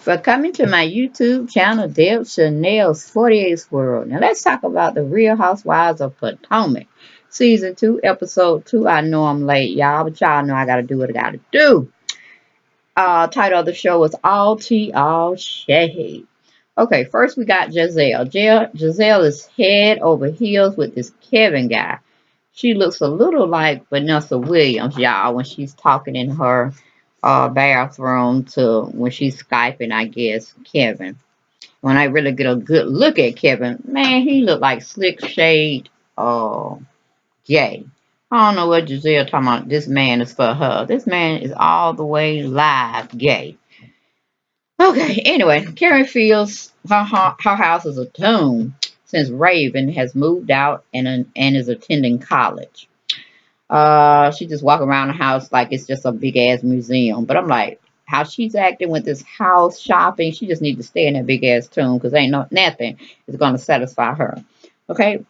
for coming to my YouTube channel, Deb Chanel's 48th World. Now let's talk about the Real Housewives of Potomac. Season 2, Episode 2. I know I'm late, y'all, but y'all know I gotta do what I gotta do. Title of the show is All Tea, All Shade. Okay, first we got Giselle. Giselle is head over heels with this Kevin guy. She looks a little like Vanessa Williams, y'all, when she's talking in her bathroom to when she's Skyping, I guess, Kevin. When I really get a good look at Kevin, man, he looked like slick shade gay. I don't know what Giselle talking about. This man is for her. This man is all the way live gay. Okay, anyway, Karen feels her house is a tomb since Raven has moved out and is attending college. She just walk around the house like it's just a big ass museum. But I'm like, how she's acting with this house shopping, she just need to stay in that big ass tomb because ain't nothing is gonna satisfy her. Okay,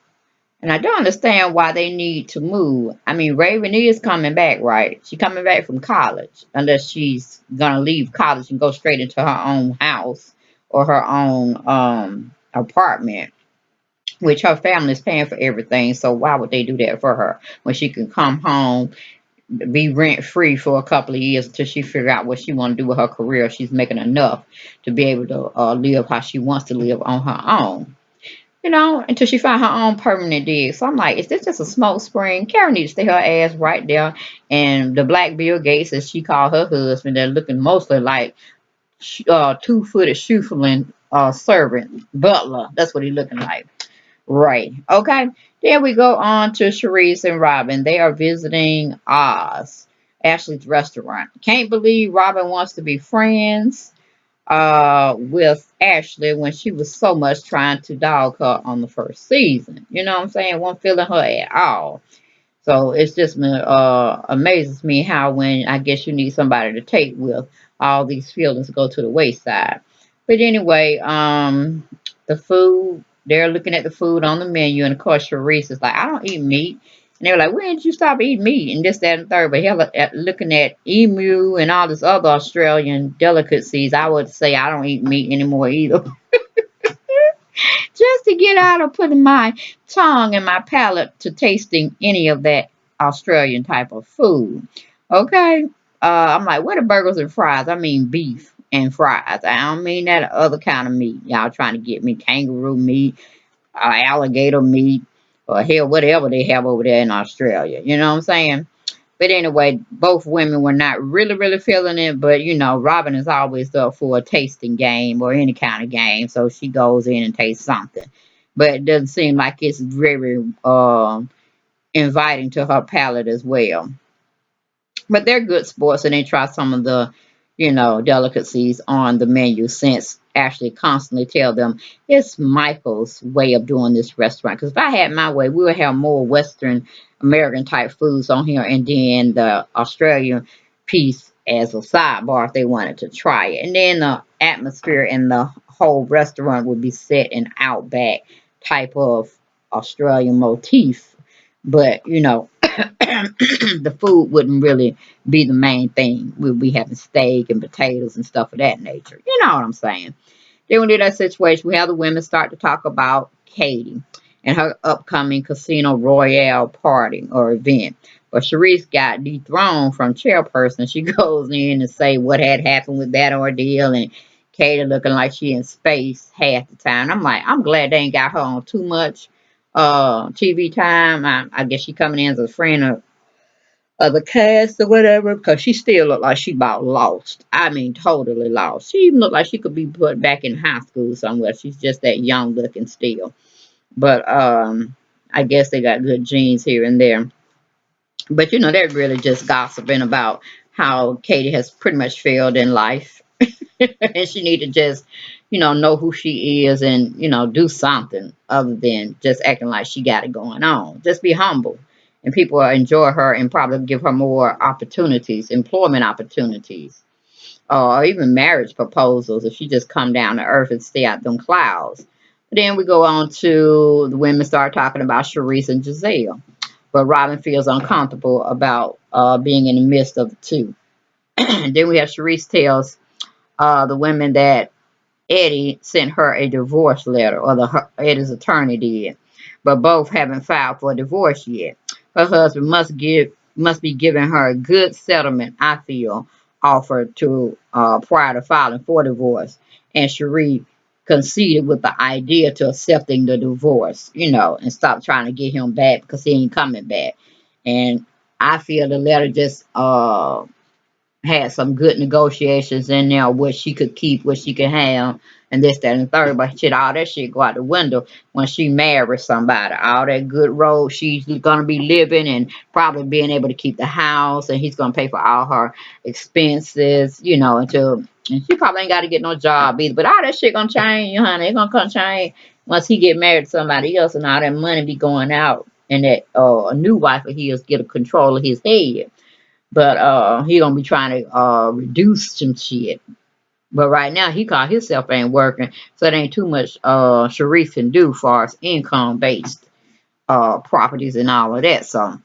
and I don't understand why they need to move. I mean, Raven is coming back, right? She's coming back from college, unless she's gonna leave college and go straight into her own house or her own apartment, which her family is paying for everything. So why would they do that for her when she can come home, be rent free for a couple of years until she figure out what she want to do with her career? She's making enough to be able to live how she wants to live on her own. Until she find her own permanent dig. So I'm like, is this just a smoke screen? Karen needs to stay her ass right there. And the Black Bill Gates, as she called her husband, they're looking mostly like two-footed shuffling servant, butler. That's what he's looking like. Right. Okay. Then we go on to Sharice and Robin. They are visiting Oz, Ashley's restaurant. Can't believe Robin wants to be friends with Ashley when she was so much trying to dog her on the first season. You know what I'm saying? Wasn't feeling her at all. So it's just amazes me how when I guess you need somebody to take with, all these feelings go to the wayside. But anyway, the food, they're looking at the food on the menu, and of course Sharice is like, I don't eat meat. And they were like, when did you stop eating meat? And this, that, and third. But hell, looking at emu and all this other Australian delicacies, I would say I don't eat meat anymore either. Just to get out of putting my tongue and my palate to tasting any of that Australian type of food. Okay. I'm like, what are burgers and fries? I mean beef and fries. I don't mean that other kind of meat. Y'all trying to get me kangaroo meat, alligator meat, or hell, whatever they have over there in Australia. You know what I'm saying? But anyway, both women were not really, really feeling it. But, Robin is always up for a tasting game or any kind of game. So she goes in and tastes something. But it doesn't seem like it's very inviting to her palate as well. But they're good sports and they try some of the, delicacies on the menu since Ashley constantly tell them it's Michael's way of doing this restaurant. Because if I had my way, we would have more Western American type foods on here and then the Australian piece as a sidebar if they wanted to try it. And then the atmosphere and the whole restaurant would be set in outback type of Australian motif. But, the food wouldn't really be the main thing. We'll be having steak and potatoes and stuff of that nature. You know what I'm saying? Then we do that situation. We have the women start to talk about Katie and her upcoming Casino Royale party or event. But Sharice got dethroned from chairperson. She goes in and say what had happened with that ordeal, and Katie looking like she in space half the time. I'm like, I'm glad they ain't got her on too much TV time. I guess she coming in as a friend of the cast or whatever, because she still looked like she about lost. I mean, totally lost. She even looked like she could be put back in high school somewhere. She's just that young looking still. But I guess they got good genes here and there. But they're really just gossiping about how Katie has pretty much failed in life. And she need to just, know who she is and, do something other than just acting like she got it going on. Just be humble. And people will enjoy her and probably give her more opportunities, employment opportunities, or even marriage proposals if she just come down to earth and stay out them clouds. But then we go on to the women start talking about Sharice and Giselle. But Robin feels uncomfortable about being in the midst of the two. Then we have Sharice tells the women that Eddie sent her a divorce letter, or Eddie's attorney did, but both haven't filed for a divorce yet. Her husband must be giving her a good settlement, I feel, offer to prior to filing for divorce, and Cherie conceded with the idea to accepting the divorce, and stop trying to get him back because he ain't coming back. And I feel the letter just had some good negotiations in there, what she could keep, what she could have, and this, that, and the third. But shit, all that shit go out the window when she marries somebody. All that good road she's gonna be living, and probably being able to keep the house, and he's gonna pay for all her expenses, until, and she probably ain't got to get no job either. But all that shit gonna change, honey. It's gonna come change once he get married to somebody else, and all that money be going out, and that a new wife of his get a control of his head. But he gonna be trying to reduce some shit. But right now he called himself ain't working, so it ain't too much Sharif can do far as income based properties and all of that. So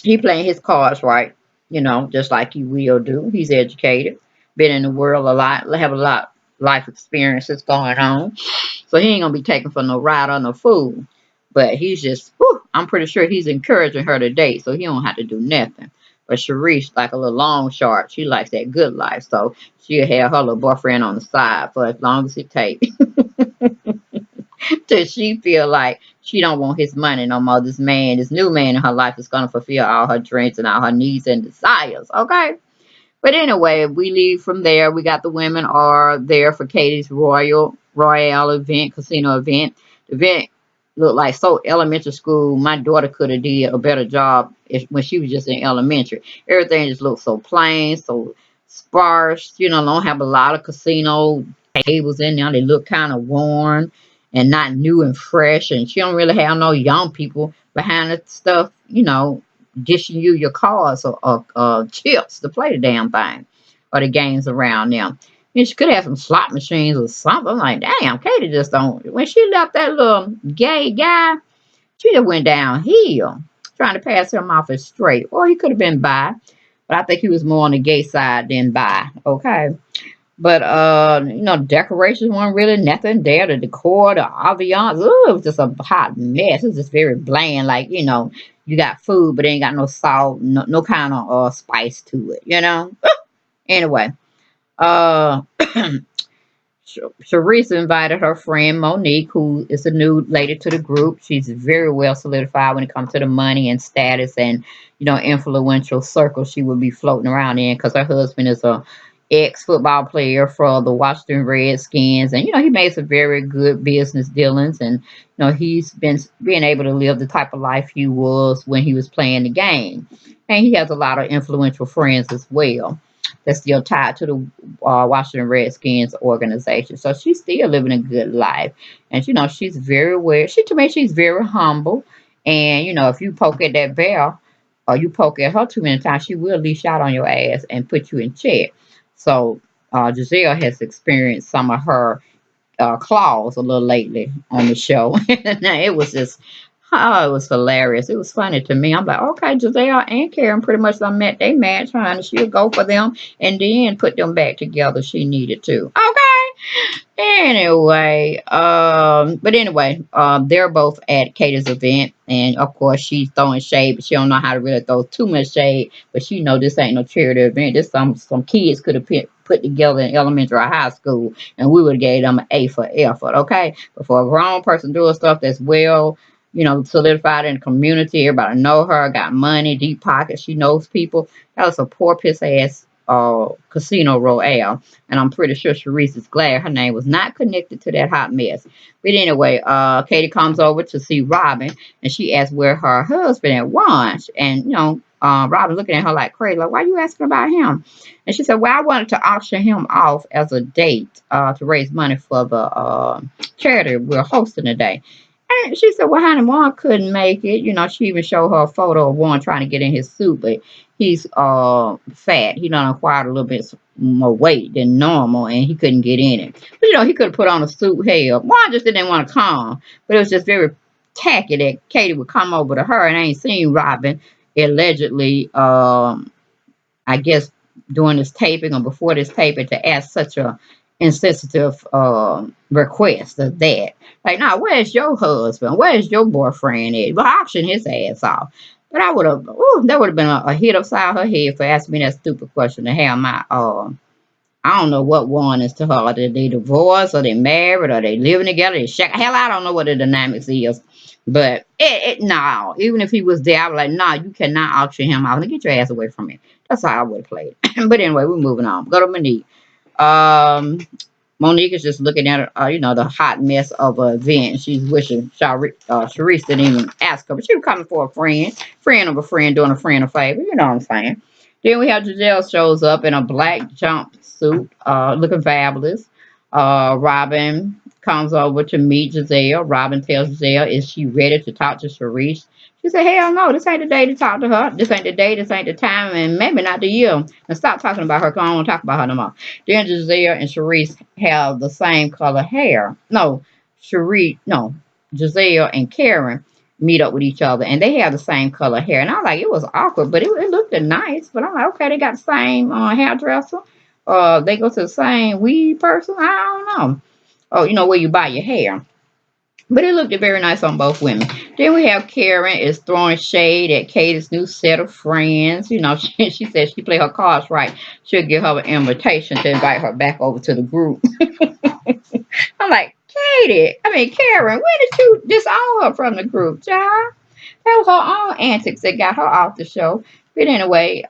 he playing his cards right, just like he will do. He's educated, been in the world a lot, have a lot life experiences going on. So he ain't gonna be taken for no ride or no fool. But he's just, whew, I'm pretty sure he's encouraging her to date, so he don't have to do nothing. But Sharice like a little long short. She likes that good life, so she'll have her little boyfriend on the side for as long as it takes. Till she feel like she don't want his money no more. This new man in her life is gonna fulfill all her dreams and all her needs and desires. Okay. But anyway, we leave from there. We got the women are there for Katie's Royale event, casino event. The event looked like so elementary school. My daughter could have did a better job when she was just in elementary. Everything just looked so plain, so sparse. Don't have a lot of casino tables in there. They look kind of worn and not new and fresh. And she don't really have no young people behind the stuff, dishing you your cards or chips to play the damn thing or the games around them. And she could have some slot machines or something. Like, damn, Katie just don't. When she left that little gay guy, she just went downhill trying to pass him off as straight. Or he could have been bi, but I think he was more on the gay side than bi. Okay. But decorations weren't really nothing there. The decor, the ambiance, it was just a hot mess. It was just very bland. Like, you got food, but it ain't got no salt, no kind of spice to it. Anyway, uh Sharice invited her friend Monique, who is a new lady to the group. She's very well solidified when it comes to the money and status and influential circle she would be floating around in because her husband is a ex-football player for the Washington Redskins, and he made some very good business dealings, and he's been being able to live the type of life he was when he was playing the game, and he has a lot of influential friends as well that's still tied to the Washington Redskins organization. So she's still living a good life. And, she's very aware. To me, she's very humble. And, if you poke at that bear or you poke at her too many times, she will leash out on your ass and put you in check. So Giselle has experienced some of her claws a little lately on the show. It was just, oh, it was hilarious. It was funny to me. I'm like, okay, Giselle and Karen pretty much done met they match, honey. She'll go for them and then put them back together. She needed to. Okay. Anyway, but anyway, they're both at Katie's event, and of course she's throwing shade, but she don't know how to really throw too much shade. But she know this ain't no charity event. This some kids could have put together in elementary or high school, and we would have gave them an A for effort. Okay, but for a grown person doing stuff that's well, solidified in the community, everybody know her, got money, deep pockets, she knows people. That was a poor piss ass casino royale, and I'm pretty sure Sharice is glad her name was not connected to that hot mess. But anyway, Katie comes over to see Robin, and she asks where her husband at lunch, and Robin looking at her like crazy, like, why are you asking about him? And she said, well, I wanted to auction him off as a date to raise money for the charity we're hosting today. And she said, well, honey, Juan couldn't make it. She even showed her a photo of Juan trying to get in his suit, but he's fat. He done acquired a little bit more weight than normal, and he couldn't get in it. But, he could have put on a suit. Hell, Juan just didn't want to come. But it was just very tacky that Katie would come over to her, and I ain't seen Robin allegedly, I guess, during this taping or before this taping to ask such a insensitive request as that. Like, now, where's your husband? Where's your boyfriend at? Well, auction his ass off. But I would have, that would have been a hit upside her head for asking me that stupid question to have my I don't know what one is to her. Are they divorced? Are they married? Are they living together? They shack. Hell, I don't know what the dynamics is. But no, even if he was there, I was like, no, you cannot auction him out. Get your ass away from me. That's how I would have played. But anyway, we're moving on. Go to Monique. Um, Monique is just looking at, the hot mess of an event. She's wishing Sharice didn't even ask her, but she was coming for a friend of a friend doing a friend a favor. You know what I'm saying? Then we have Giselle shows up in a black jumpsuit, looking fabulous. Robin comes over to meet Giselle. Robin tells Giselle, is she ready to talk to Sharice? She said, hell no, this ain't the day to talk to her. This ain't the day, this ain't the time, and maybe not the year. And stop talking about her, because I don't want to talk about her no more. Then Giselle and Sharice have the same color hair. No, no, Giselle and Karen meet up with each other and they have the same color hair. And I was like, it was awkward, but it looked nice. But I'm like, okay, they got the same hairdresser. They go to the same weed person. I don't know. Oh, where you buy your hair. But it looked very nice on both women. Then we have Karen is throwing shade at Katie's new set of friends. She said she played her cards right. She'll give her an invitation to invite her back over to the group. I'm like, Karen, when did you disown her from the group, child? That was her own antics that got her off the show. But anyway,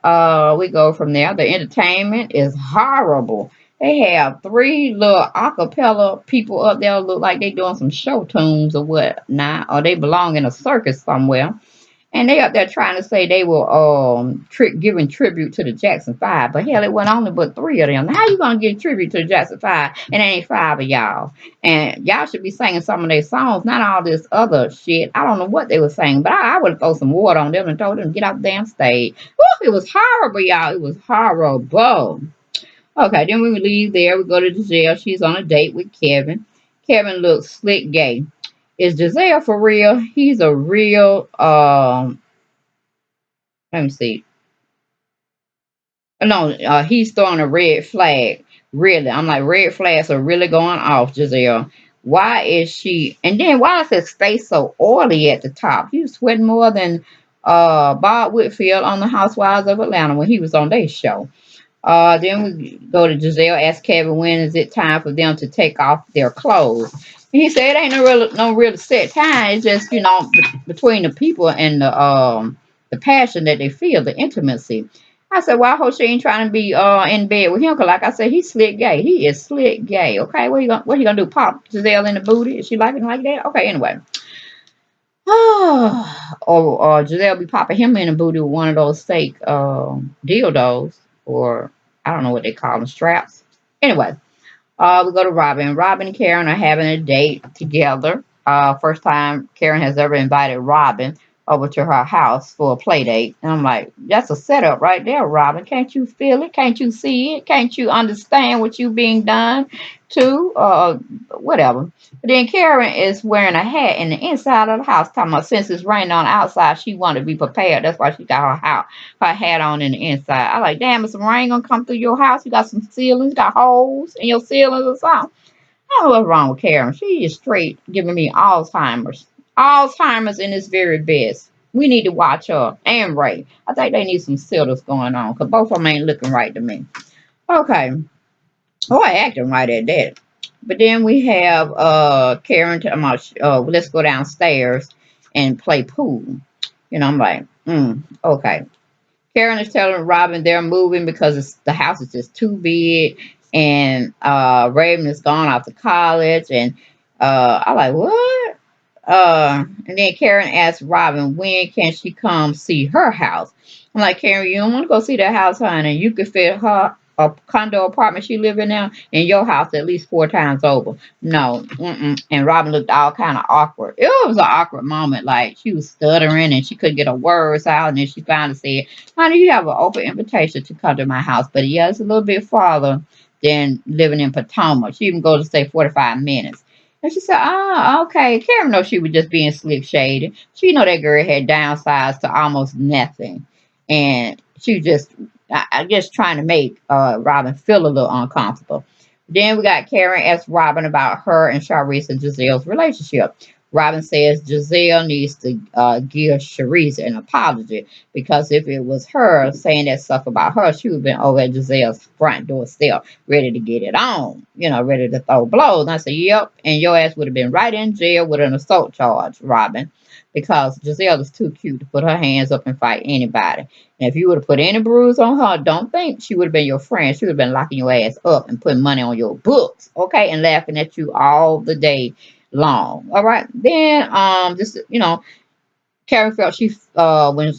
we go from there. The entertainment is horrible. They have three little acapella people up there look like they doing some show tunes or whatnot, or they belong in a circus somewhere. And they up there trying to say they were giving tribute to the Jackson Five, but hell, it wasn't only but three of them. How you gonna give tribute to the Jackson Five and there ain't five of y'all? And y'all should be singing some of their songs, not all this other shit. I don't know what they were saying, but I would have thrown some water on them and told them to get off the damn stage. Woo, it was horrible, y'all. It was horrible. Okay, then we leave there. We go to Giselle. She's on a date with Kevin. Kevin looks slick gay. Is Giselle for real? He's a real let me see. No, he's throwing a red flag. Really, I'm like, red flags are really going off, Giselle. Why is she? And then why is his face so oily at the top? He was sweating more than Bob Whitfield on the Housewives of Atlanta when he was on their show. Then we go to Giselle, ask Kevin when is it time for them to take off their clothes. And he said it ain't no real set time. It's just between the people and the passion that they feel, the intimacy. I said, well, I hope she ain't trying to be in bed with him, cause like I said, he's slick gay. He is slick gay. Okay, what he gonna do? Pop Giselle in the booty? Is she liking like that? Okay, anyway. or Giselle be popping him in the booty with one of those fake dildos, or I don't know what they call them, straps. Anyway, we go to Robin. Robin and Karen are having a date together. First time Karen has ever invited Robin over to her house for a play date. And I'm like, that's a setup right there, Robin. Can't you feel it? Can't you see it? Can't you understand what you being done to? Whatever. But then Karen is wearing a hat in the inside of the house, talking about since it's raining on the outside, she wanted to be prepared. That's why she got her hat on in the inside. I like, damn, is some rain gonna come through your house? You got some ceilings, got holes in your ceilings or something. I don't know what's wrong with Karen. She is straight giving me Alzheimer's. Alzheimer's in its very best. We need to watch her and Ray. I think they need some sitters going on because both of them ain't looking right to me. Okay. Oh, I acting right at that. But then we have Karen talking about, let's go downstairs and play pool. I'm like, okay. Karen is telling Robin they're moving because the house is just too big, and Raven is gone off to college, and I like what? And then Karen asked Robin when can she come see her house. I'm like, Karen, you don't want to go see that house, honey. You could fit her a condo apartment she live in now in your house at least 4 times over. No, and Robin looked all kind of awkward. It was an awkward moment. Like she was stuttering and she couldn't get her words out. And then she finally said, "Honey, you have an open invitation to come to my house, but yeah, it's a little bit farther than living in Potomac. She even goes to say 45 minutes." And she said, "Oh, okay." Karen knows she was just being slick shady. She know that girl had downsized to almost nothing, and she just I guess trying to make Robin feel a little uncomfortable. Then we got Karen asked Robin about her and Charisse and Giselle's relationship. Robin says Giselle needs to give Charisse an apology because if it was her saying that stuff about her, she would have been over at Giselle's front door still, ready to get it on, ready to throw blows. And I said, yep, and your ass would have been right in jail with an assault charge, Robin, because Giselle is too cute to put her hands up and fight anybody. And if you would have put any bruise on her, don't think she would have been your friend. She would have been locking your ass up and putting money on your books, okay, and laughing at you all the day long. All right. Then just Karen felt she when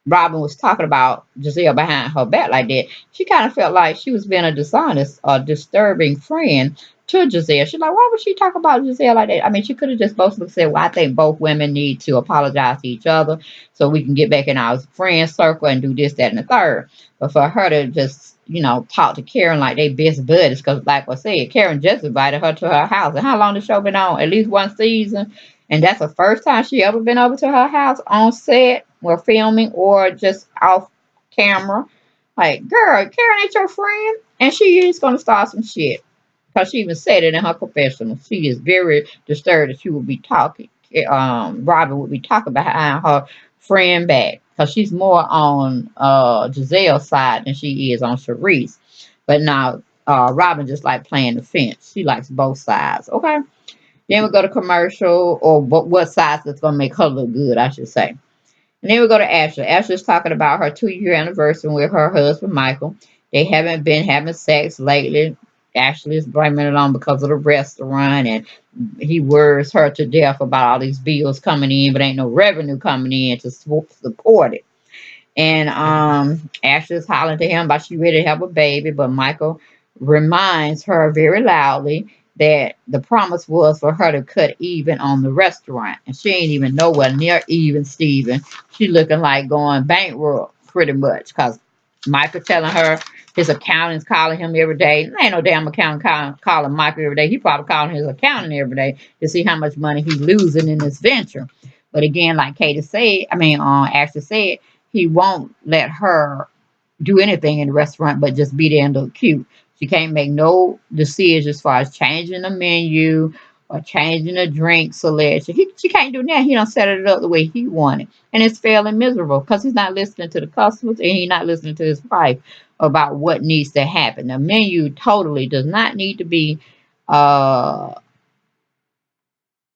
Robin was talking about Giselle behind her back like that, she kind of felt like she was being a dishonest or disturbing friend to Giselle. She's like, why would she talk about Giselle like that? I mean, she could have just both said, well, I think both women need to apologize to each other so we can get back in our friend circle and do this, that, and the third. But for her to just, talk to Karen like they best buddies, because like I said, Karen just invited her to her house. And how long the show been on? At least one season. And that's the first time she ever been over to her house on set or filming or just off camera. Like, girl, Karen ain't your friend. And she is going to start some shit. Because she even said it in her confessional. She is very disturbed that she would be talking, Robin would be talking behind her friend back. Because she's more on Giselle's side than she is on Charisse. But now, Robin just like playing the fence. She likes both sides. Okay? Then we go to commercial, or what size that's going to make her look good, I should say. And then we go to Ashley. Ashley's talking about her 2-year anniversary with her husband, Michael. They haven't been having sex lately. Ashley is blaming it on because of the restaurant, and he worries her to death about all these bills coming in, but ain't no revenue coming in to support it. And Ashley's hollering to him about she ready to have a baby, but Michael reminds her very loudly that the promise was for her to cut even on the restaurant. And she ain't even nowhere near even, Steven. She looking like going bankrupt pretty much because Michael telling her his accountant's calling him every day. There ain't no damn accountant calling Michael every day. He probably calling his accountant every day to see how much money he's losing in this venture. But again, like Katie said, Ashley said, he won't let her do anything in the restaurant but just be there and look cute. She can't make no decisions as far as changing the menu or changing the drink selection. She can't do that. He don't set it up the way he wanted. And it's failing miserable because he's not listening to the customers and he's not listening to his wife about what needs to happen. The menu totally does not need to be uh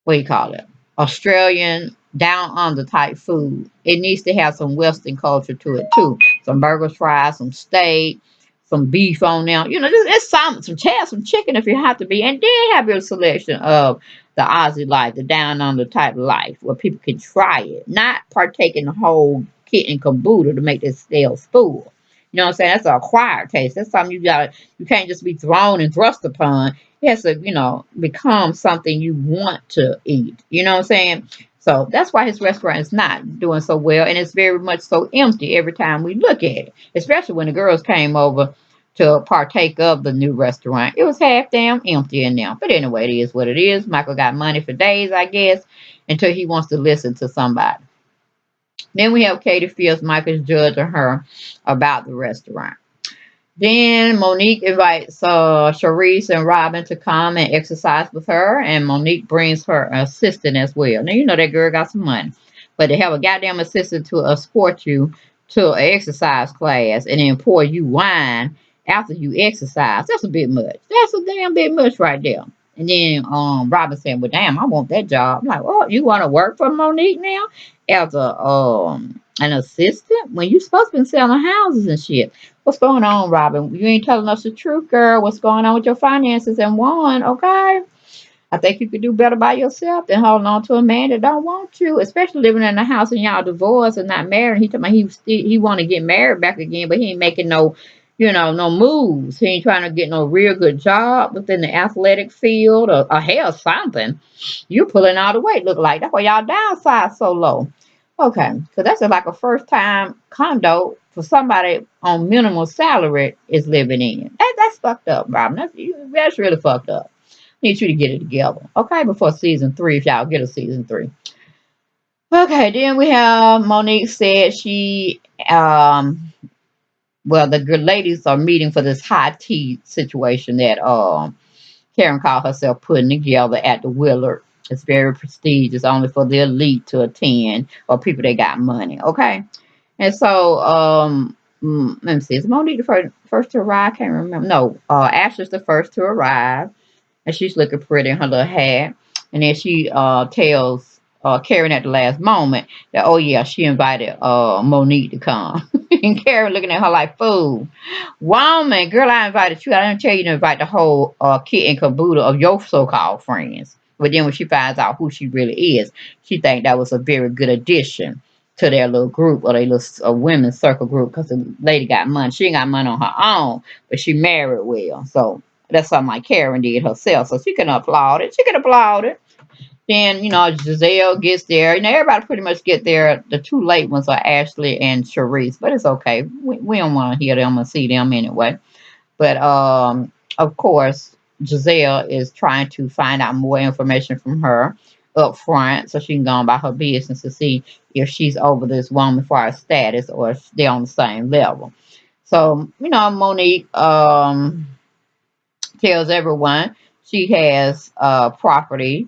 what do you call it? Australian down under type food. It needs to have some Western culture to it too. Some burgers, fries, some steak, some beef on them. Just some chicken if you have to be, and then have your selection of the Aussie life, the down under type life, where people can try it, not partake in the whole kit and caboodle to make this stale full. You know what I'm saying? That's an acquired taste. That's something you can't just be thrown and thrust upon. It has to, become something you want to eat. You know what I'm saying? So that's why his restaurant is not doing so well, and it's very much so empty every time we look at it. Especially when the girls came over to partake of the new restaurant, it was half damn empty in there. But anyway, it is what it is. Michael got money for days, I guess, until he wants to listen to somebody. Then we have Katie feels Michael's judging her about the restaurant. Then Monique invites Charisse and Robin to come and exercise with her, and Monique brings her assistant as well. Now, that girl got some money, but to have a goddamn assistant to escort you to an exercise class and then pour you wine after you exercise, that's a bit much. That's a damn bit much right there. And then Robin said, well, damn, I want that job. I'm like, oh, you want to work for Monique now as an assistant when you supposed to be selling houses and shit? What's going on, Robin? You ain't telling us the truth, girl. What's going on with your finances and one, okay? I think you could do better by yourself than holding on to a man that don't want you, especially living in a house and y'all divorced and not married. He told me he want to get married back again, but he ain't making no moves. He ain't trying to get no real good job within the athletic field or hell something. You pulling all the weight, look like. That's why y'all downside so low. Okay, so that's like a first time condo for somebody on minimal salary is living in. That's fucked up, Robin. That's really fucked up. Need you to get it together, okay? Before season 3, if y'all get a season 3. Okay, then we have Monique said she well, the good ladies are meeting for this high tea situation that Karen called herself putting together at the Willard. It's very prestigious, only for the elite to attend or people that got money. Okay, and so let me see, is Monique the first to arrive? I can't remember. No, Ashley's the first to arrive, and she's looking pretty in her little hat. And then she tells Karen at the last moment that, oh yeah, she invited Monique to come. And Karen looking at her like, fool, woman, girl, I invited you. I didn't tell you to invite the whole kit and caboodle of your so-called friends. But then when she finds out who she really is, she think that was a very good addition to their little group or their little women's circle group, because the lady got money. She ain't got money on her own, but she married well. So that's something like Karen did herself. So she can applaud it. She can applaud it. Then, Giselle gets there. Everybody pretty much get there. The two late ones are Ashley and Sharice, but it's okay. We don't want to hear them or see them anyway. But of course, Giselle is trying to find out more information from her up front so she can go about her business to see if she's over this woman for her status or if they're on the same level. So, Monique tells everyone she has property.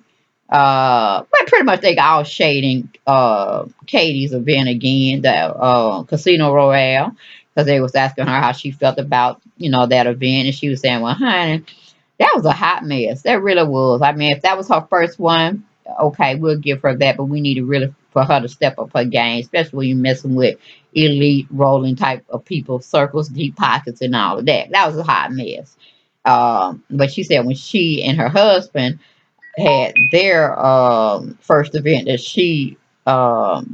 But pretty much they all shading Katie's event again, the Casino Royale, because they was asking her how she felt about that event, and she was saying, "Well, honey, that was a hot mess. That really was. I mean, if that was her first one, okay, we'll give her that. But we need to really for her to step up her game, especially when you're messing with elite rolling type of people, circles, deep pockets, and all of that. That was a hot mess." But she said when she and her husband had their first event that she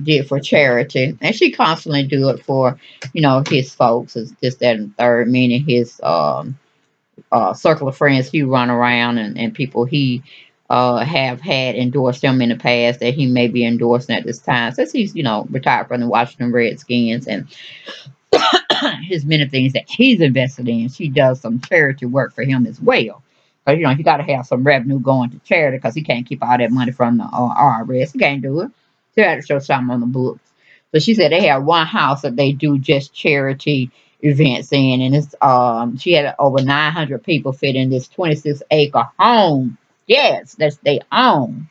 did for charity, and she constantly do it for his folks. It's just that and third, meaning his circle of friends he run around and people he have had endorsed him in the past that he may be endorsing at this time, since he's retired from the Washington Redskins, and his many things that he's invested in. She does some charity work for him as well. Because, he got to have some revenue going to charity because he can't keep all that money from the IRS. He can't do it. So he had to show something on the books. So she said they have one house that they do just charity events in. And she had over 900 people fit in this 26-acre home. Yes, that's they own,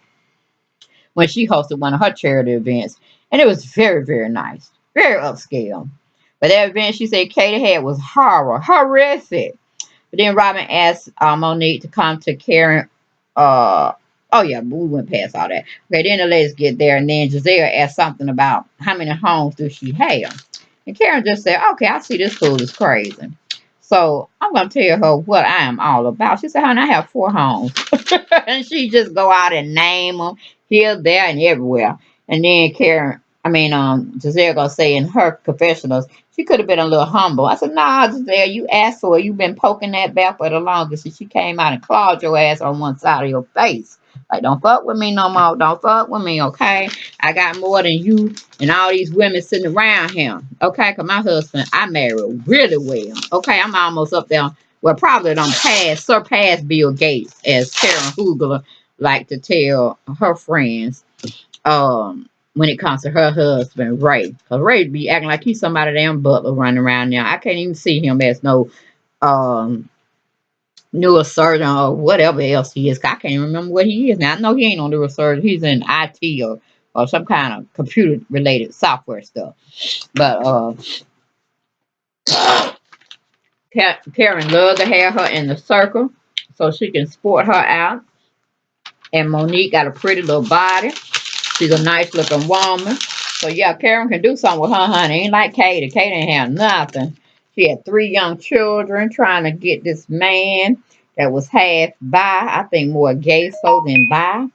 when she hosted one of her charity events. And it was very, very nice. Very upscale. But that event she said Katie had was horrific. But then Robin asked Monique to come to Karen. Oh yeah, but we went past all that. Okay, then the ladies get there, and then Giselle asked something about how many homes do she have. And Karen just said, okay, I see this fool is crazy. So I'm going to tell her what I am all about. She said, honey, I have 4 homes. And she just go out and name them here, there, and everywhere. And then Giselle gonna say in her confessionals, she could have been a little humble. I said, nah, Giselle, you asked for it. You've been poking that bear for the longest. And she came out and clawed your ass on one side of your face. Like, don't fuck with me no more. Don't fuck with me, okay? I got more than you and all these women sitting around him. Okay, because my husband, I married really well. Okay, I'm almost up there. Well, probably don't surpass Bill Gates, as Karen Hugler like to tell her friends. When it comes to her husband, Ray. Because Ray be acting like he's somebody damn butler running around now. I can't even see him as no um neurosurgeon or whatever else he is. I can't even remember what he is now. I know he ain't on neurosurgeon. He's in IT or some kind of computer related software stuff. But Karen loved to have her in the circle so she can sport her out. And Monique got a pretty little body. She's a nice looking woman. So yeah, Karen can do something with her honey. Ain't like Katie. Katie didn't have nothing. She had 3 young children trying to get this man that was half bi, I think more gay so than bi,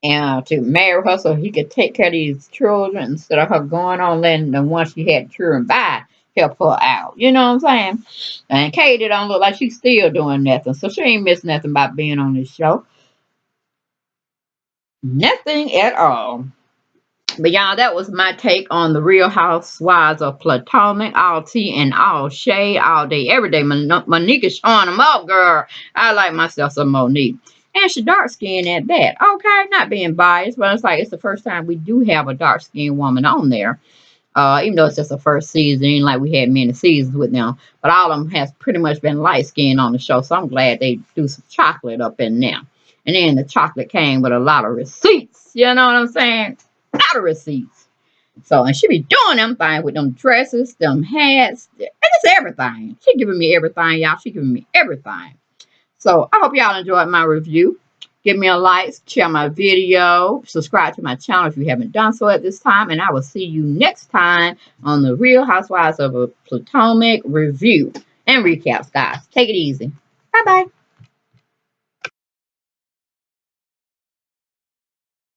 and to marry her so he could take care of these children instead of her going on letting the one she had children by help her out. You know what I'm saying? And Katie don't look like she's still doing nothing. So she ain't missing nothing by being on this show. Nothing at all. But y'all, that was my take on the Real Housewives of Potomac. All tea and all shade, all day, every day. Monique is showing them up, girl. I like myself some Monique. And she dark skinned at that. Okay, not being biased, but it's like it's the first time we do have a dark skinned woman on there. Even though it's just the first season, ain't like we had many seasons with them. But all of them has pretty much been light skinned on the show. So I'm glad they do some chocolate up in there. And then the chocolate came with a lot of receipts. You know what I'm saying? A lot of receipts. So, and she be doing them things with them dresses, them hats, and it's everything. She giving me everything, y'all. She giving me everything. So I hope y'all enjoyed my review. Give me a like, share my video, subscribe to my channel if you haven't done so at this time, and I will see you next time on the Real Housewives of Potomac review and recaps, guys. Take it easy. Bye-bye.